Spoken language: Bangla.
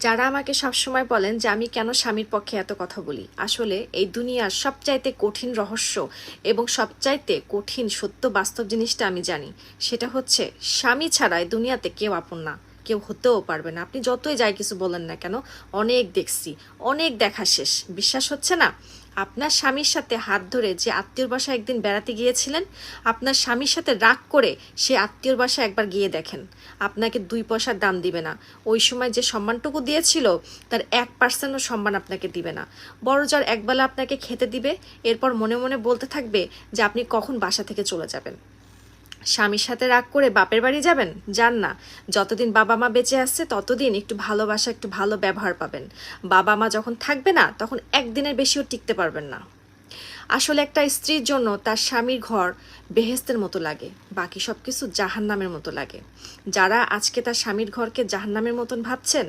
যারা আমাকে সবসময় বলেন যে আমি কেন স্বামীর পক্ষে এত কথা বলি, আসলে এই দুনিয়ার সবচাইতে কঠিন রহস্য এবং সবচাইতে কঠিন সত্য বাস্তব জিনিসটা আমি জানি। সেটা হচ্ছে স্বামী ছাড়া এই দুনিয়াতে কেউ আপন না, কেউ হতেও পারবে না। আপনি যতই যাই কিছু বলেন না কেন, অনেক দেখছি, অনেক দেখা শেষ। বিশ্বাস হচ্ছে না? আপনার স্বামীর সাথে হাত ধরে যে আত্মীয়র বাসায় একদিন বেড়াতে গিয়েছিলেন, আপনার স্বামীর সাথে রাগ করে সে আত্মীয়র বাসায় একবার গিয়ে দেখেন, আপনাকে 2 পয়সার দাম দিবে না। ওই সময় যে সম্মানটুকু দিয়েছিল তার 1%ও সম্মান আপনাকে দিবে না। বড় জোর একবেলা আপনাকে খেতে দিবে, এরপর মনে মনে বলতে থাকবে যে আপনি কখন বাসা থেকে চলে যাবেন। স্বামীর সাথে রাগ করে বাপের বাড়ি যাবেন? যান না। যতদিন বাবা মা বেঁচে আসছে ততদিন একটু ভালোবাসা, একটু ভালো ব্যবহার পাবেন। বাবা মা যখন থাকবে না তখন একদিনের বেশিও টিকতে পারবেন না। আসলে একটা স্ত্রীর জন্য তার স্বামীর ঘর বেহেস্তের মতো লাগে, বাকি সব কিছু জাহান্নামের মতো লাগে। যারা আজকে তার স্বামীর ঘরকে জাহান্নামের মতন ভাবছেন,